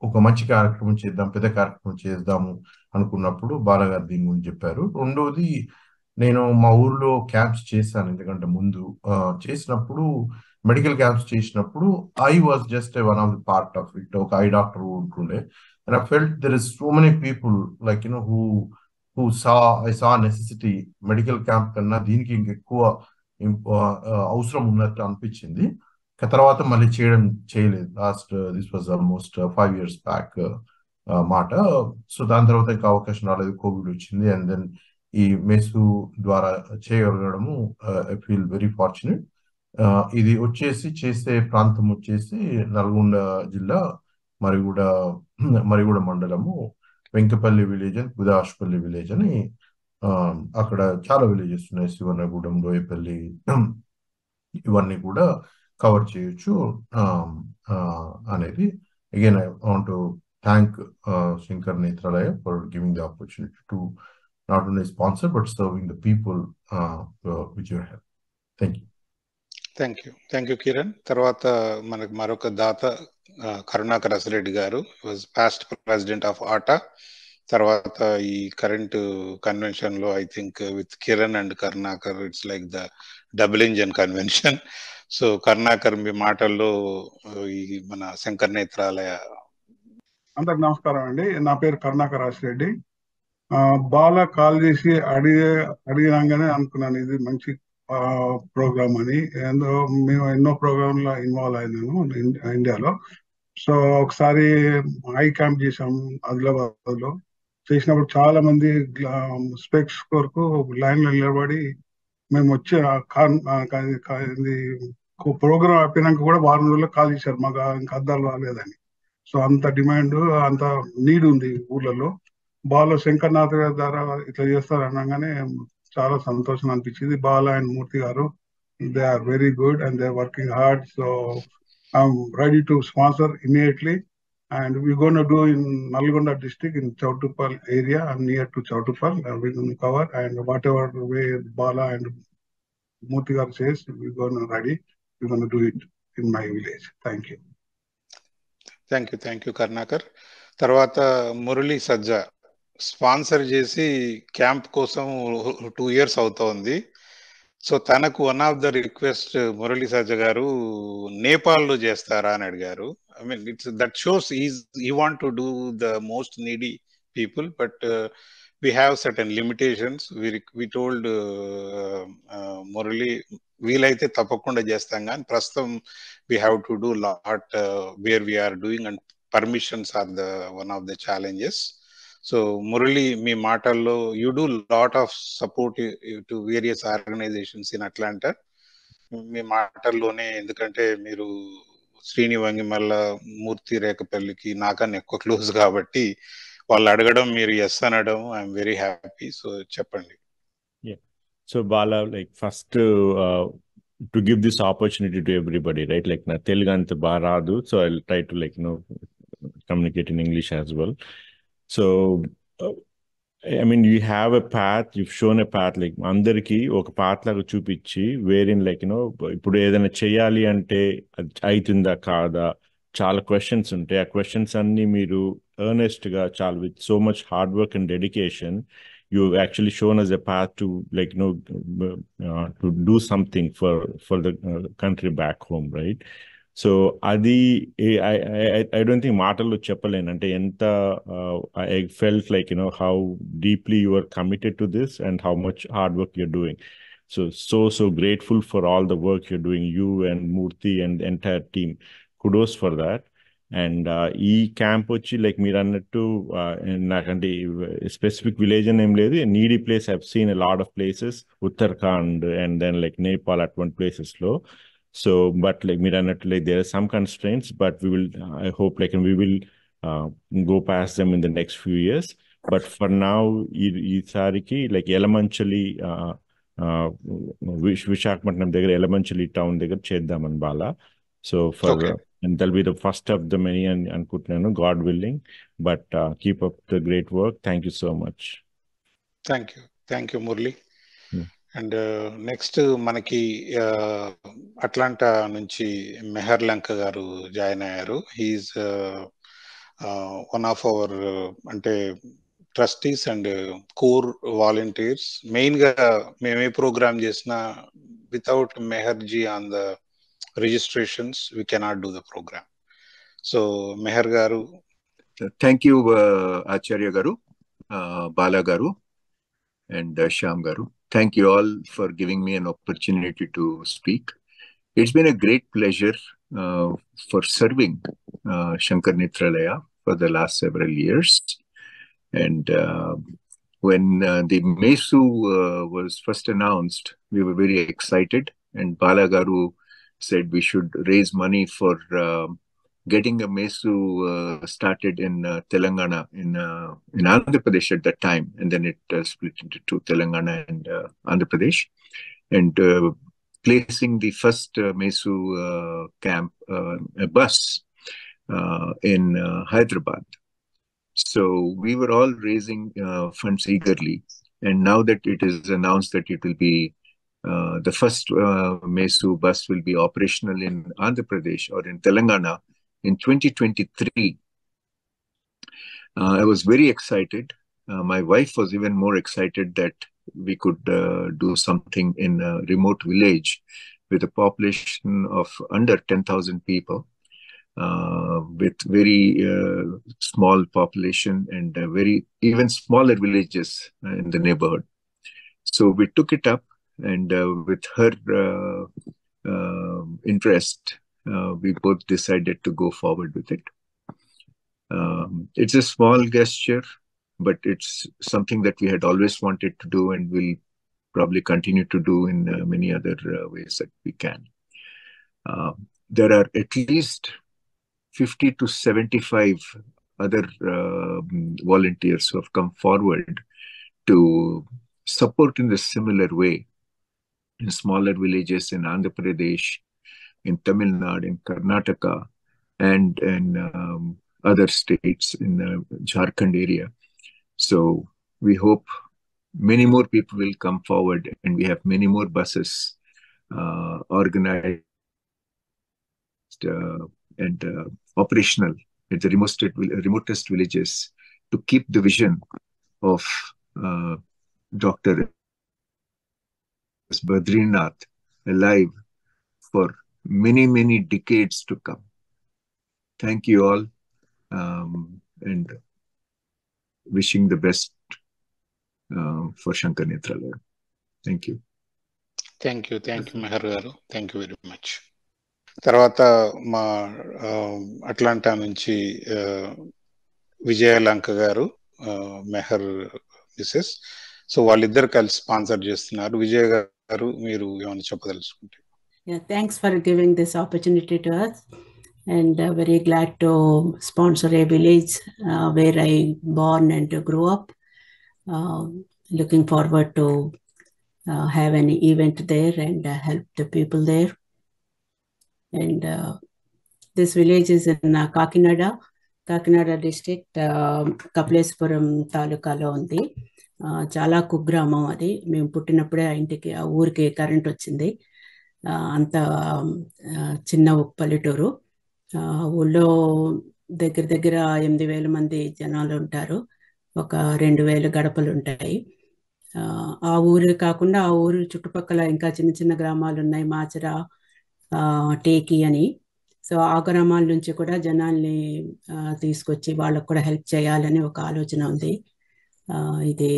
ఒక మంచి కార్యక్రమం చేద్దాం, పెద్ద కార్యక్రమం చేద్దాము అనుకున్నప్పుడు బాలగారు దీని గురించి చెప్పారు. రెండోది, నేను మా ఊర్లో క్యాంప్స్ చేశాను. ఎందుకంటే ముందు చేసినప్పుడు మెడికల్ క్యాంప్స్ చేసినప్పుడు I was just one of the part of it. ఒక ఐ డాక్టర్ ఉంటుండే. And I felt there is so many people like who saw necessity. Medical camp కన్నా దీనికి ఇంకెక్కువ అవసరం ఉన్నట్టు అనిపించింది. తర్వాత మళ్ళీ చేయలేదు. This was almost 5 years back మాట. సో దాని తర్వాత ఇంకా అవకాశం రాలేదు, కోవిడ్ వచ్చింది. అండ్ దెన్ ఈ మెసు ద్వారా చేయగలగడము ఐ ఫీల్ వెరీ ఫార్చునేట్. ఇది చేసే ప్రాంతం వచ్చేసి నల్గొండ జిల్లా మరిగూడ మండలము, వెంకపల్లి విలేజ్ అని, కుదాష్పల్లి విలేజ్ అని. అక్కడ చాలా విలేజెస్ ఉన్నాయి, శివనగూడెం, లోయపల్లి, ఇవన్నీ కూడా కవర్ చేయొచ్చు అనేది. Again I want to thank Shankar Nethralaya for giving the opportunity to not only sponsor but serving the people with your help. Thank you Kiran. తర్వాత మనకు మరొక దాత Karunakar Asireddy garu, was past president of ATA. తర్వాత ఈ కరెంట్ కన్వెన్షన్ లో I think with Kiran and Karunakar it's like the double engine convention. So Karunakar, మీ మాటల్లో ఈ మన శంకర్ నేత్రాలయ. అందరికి నమస్కారం అండి. నా పేరు కరుణాకర్ అసిరెడ్డి. బాలా కాల్ చేసి అడిగినాగానే అనుకున్నాను ఇది మంచి ప్రోగ్రామ్ అని. మేము ఎన్నో ప్రోగ్రాంలో ఇన్వాల్వ్ అయినాము ఇండియాలో. సో ఒకసారి ఐ క్యాంప్ చేసాము ఆదిలాబాద్ లో. చేసినప్పుడు చాలా మంది స్పెక్స్ కొరకు లైన్ లో నిలబడి మేము వచ్చి ప్రోగ్రామ్ అయిపోయినాక కూడా వారం రోజుల్లో కాల్ చేశారు మాకు ఇంకా అద్దాలు రాలేదని. సో అంత డిమాండ్, అంత నీడ్ ఉంది ఊర్లలో. బాల శంకర్నాథ్ గారి ద్వారా ఇట్లా చేస్తారు అనగానే చాలా సంతోషం అనిపించింది. బాల and Murthy garu, they are very good and they are working hard. So I'm ready to sponsor immediately. And we're going to do in Nalgonda district, in Chautupal area and near to Chautupal. We're going to cover, and whatever way Bala and Murthy garu says, we're going to ready. We're going to do it in my village. Thank you. Thank you Karunakar. తర్వాత Murali Sajja sponsor చేసి camp కోసం 2 years అవుతోంది. So తనకు one of the request Murali Sajja garu నేపాల్లో చేస్తారా అని అడిగారు. I mean it's that shows we want to do the most needy people, but we have certain limitations. We told Murali వీలైతే తప్పకుండా చేస్తాం కానీ ప్రస్తుతం we have to do lot where we are doing, and permissions are the one of the challenges. So Murali, మీ మాటల్లో you do lot of support to various organizations in Atlanta. మీ మాటల్లోనే, ఎందుకంటే మీరు శ్రీని వంగిమల్ల, మూర్తి రేఖపల్లికి నాకన్నా ఎక్కువ క్లోజ్ కాబట్టి వాళ్ళు అడగడం మీరు ఎస్ అనడం ఐఎమ్ వెరీ హ్యాపీ. సో చెప్పండి. So Bala, like first to give this opportunity to everybody, right? Like na Telugu anta baradu, so I'll try to communicate in English as well. So I mean, you have a path, you've shown a path, like అందరికి ఒక path లాగా చూపించి, wherein ఇప్పుడు ఏదైనా చేయాలి అంటే అవుతుందా కాదా, చాలా క్వశ్చన్స్ ఉంటాయి. ఆ క్వశ్చన్స్ అన్ని మీరు ఎర్నెస్ట్ గా చాలా with so much hard work and dedication you've actually shown us a path to to do something for the country back home, right? So adi I don't think మాటల్లో చెప్పలేను అంటే ఎంత I felt like how deeply you are committed to this and how much hard work you're doing. So grateful for all the work you're doing, you and Murthy and the entire team. Kudos for that. And ఈ camp వచ్చి like మీరు అన్నట్టు నాకంటే specific village అని ఏం లేదు, needy place I've seen a lot of places, Uttarakhand and then like Nepal అటువంటి ప్లేసెస్లో. సో బట్ లైక్ మీరు అన్నట్టు like there are some constraints, but we will I hope like we will go past them in the next few years. But for now ఈసారికి like Yelamanchili Visakhapatnam దగ్గర Yelamanchili town దగ్గర చేద్దామని Bala. So for and that'll be the first of the many, and అనుకుంటున్నాను, God willing. But keep up the great work. Thank you so much. Thank you Murli. And next మనకి Atlanta నుంచి Mehar Lanka garu join అయ్యారు. He's one of our అంటే trustees and core volunteers. మెయిన్గా మేము ఏ program చేసినా without Mehar ji on the registrations we cannot do the program. So Meher garu, thank you Acharya garu, Bala garu and Shyam garu. Thank you all for giving me an opportunity to speak. It's been a great pleasure for serving Shankar Nethralaya for the last several years. And when the MESU was first announced, we were very excited, and Bala garu said we should raise money for getting a MESU started in Telangana, in Andhra Pradesh at that time, and then it split into two, Telangana and Andhra Pradesh, and placing the first MESU camp, a bus in Hyderabad. So we were all raising funds eagerly, and now that it is announced that it will be the first MESU bus will be operational in Andhra Pradesh or in Telangana in 2023. I was very excited. My wife was even more excited that we could do something in a remote village with a population of under 10,000 people. with very small population and very even smaller villages in the neighborhood. So we took it up, and with her interest, we both decided to go forward with it. It's a small gesture, but it's something that we had always wanted to do and will probably continue to do in many other ways that we can. There are at least 50 to 75 other volunteers who have come forward to support in the similar way in smaller villages in Andhra Pradesh, in Tamil Nadu, in Karnataka, and in other states in the Jharkhand area. So we hope many more people will come forward, and we have many more buses organized and operational at the remotest villages to keep the vision of Dr. Badrinath alive for many, many decades to come. Thank you all, and wishing the best for Shankar Nethralaya. Thank you. Thank you Meher garu, thank you very much. తర్వాత మా Atlanta నుంచి విజయలంక గారు, Meher Mrs. So వాళ్ళిద్దరు కలిసి sponsor చేస్తున్నారు. విజయ్ గారు, మీరు ఏమైనా చెప్పదలుచుకుంటే? Thanks for giving this opportunity to us, and very glad to sponsor a village where I born and grew up. Looking forward to have an event there and help the people there. And this village is in Kakinada district, Kaplespuram తాలూకాలో ఉంది. చాలా కుగ్రామం అది. మేము పుట్టినప్పుడే ఆ ఇంటికి, ఆ ఊరికి కరెంట్ వచ్చింది. అంత చిన్న పల్లెటూరు. ఊళ్ళో దగ్గర దగ్గర 8,000 మంది జనాలు ఉంటారు. ఒక 2,000 గడపలు ఉంటాయి. ఆ ఊరు కాకుండా ఆ ఊరు చుట్టుపక్కల ఇంకా చిన్న చిన్న గ్రామాలు ఉన్నాయి, మాచర, టేకి అని. సో ఆ గ్రామాల నుంచి కూడా జనాల్ని తీసుకొచ్చి వాళ్ళకు కూడా హెల్ప్ చేయాలని ఒక ఆలోచన ఉంది. ఇది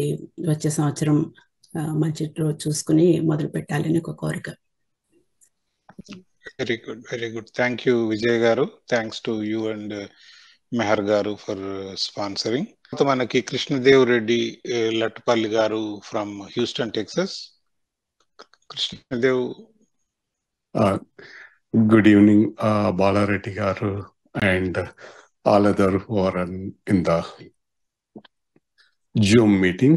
వచ్చే సంవత్సరం మంచి రోజు చూసుకుని మొదలు పెట్టాలని ఒక కోరిక. Very good, very good. Thank you Vijay garu. Thanks to you and Mehar garu for sponsoring. మనకి Krishnadev Reddy Lattupalli garu from Houston, Texas. Krishnadev. Good evening, Bala Reddy garu and all other who are in the Zoom meeting.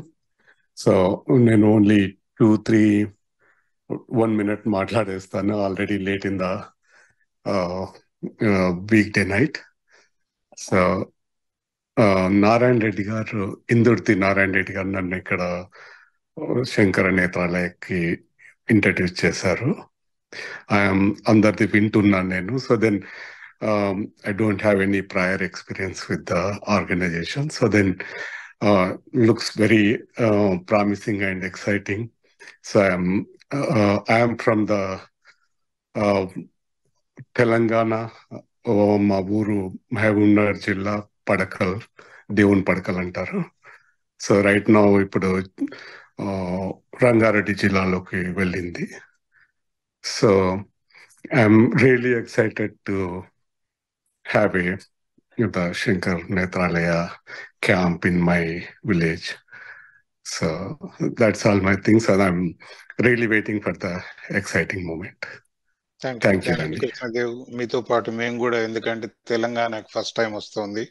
So నేను only 1 minute మాట్లాడేస్తాను. Already late in the weekday night. So Narayana Reddy garu, Indurthi Narayana Reddy గారు నన్ను ఇక్కడ Shankara నేత్రాలయకి introduce చేశారు. అందరిది వింటున్నాను నేను. So then I don't have any prior experience with the organization. So then looks very promising and exciting. So I am from the Telangana, మా ఊరు మహబూబ్నగర్ జిల్లా, పడకల్, దేవుని పడకల్ అంటారు. సో రైట్ నౌ ఇప్పుడు రంగారెడ్డి జిల్లాలోకి వెళ్ళింది. So I'm really excited to have the Shankar Nethralaya camp in my village. So that's all my things, and I'm really waiting for the exciting moment. Thank you, Randy. Krishnadev, మీతో పాటు మేము కూడా, ఎందుకంటే తెలంగాణకు first time వస్తుంది,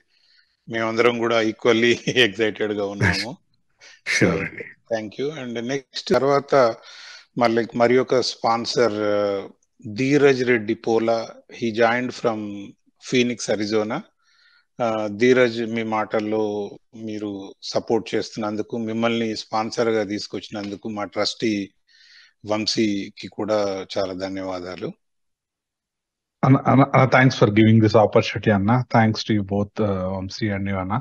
మేమందరం కూడా equally excited గా ఉన్నాము. Thank you. అండ్ నెక్స్ట్ తర్వాత మరి ఒక sponsor Dheeraj Reddy Pola. He joined from Phoenix, Arizona. Dheeraj, మీ మాటల్లో మీరు సపోర్ట్ చేస్తున్నందుకు, మిమ్మల్ని స్పాన్సర్ గా తీసుకొచ్చినందుకు మా ట్రస్టీ వంశీకి కూడా చాలా ధన్యవాదాలు. Thanks for giving this opportunity, Anna. Thanks to you both, Vamsi and you, Anna.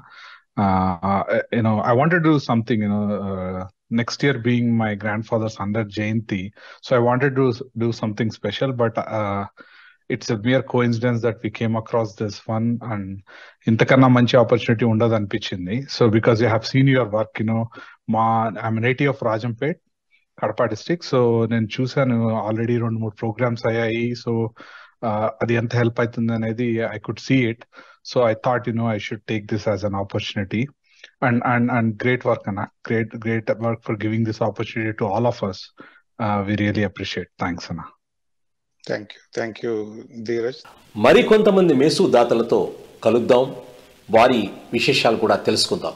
I wanted to do something, next year being my grandfather's 100th Jayanti. So I wanted to do something special, but it's a mere coincidence that we came across this one, and ఇంతకన్నా మంచి opportunity ఉండదు అనిపించింది. So because you have seen your work, I'm native of Rajampet, Kadapa district. So నేను చూసాను already 2-3 programmes అయ్యాయి. So అది ఎంత help అవుతుంది అనేది I could see it. So I thought I should take this as an opportunity. And great work, Anna. Great work for giving this opportunity to all of us. We really appreciate. Thanks, Anna. Thank you Dheeraj. మరికొంతమంది మేసు దాతలతో కలుద్దాం, వారి విశేషాలు కూడా తెలుసుకుందాం.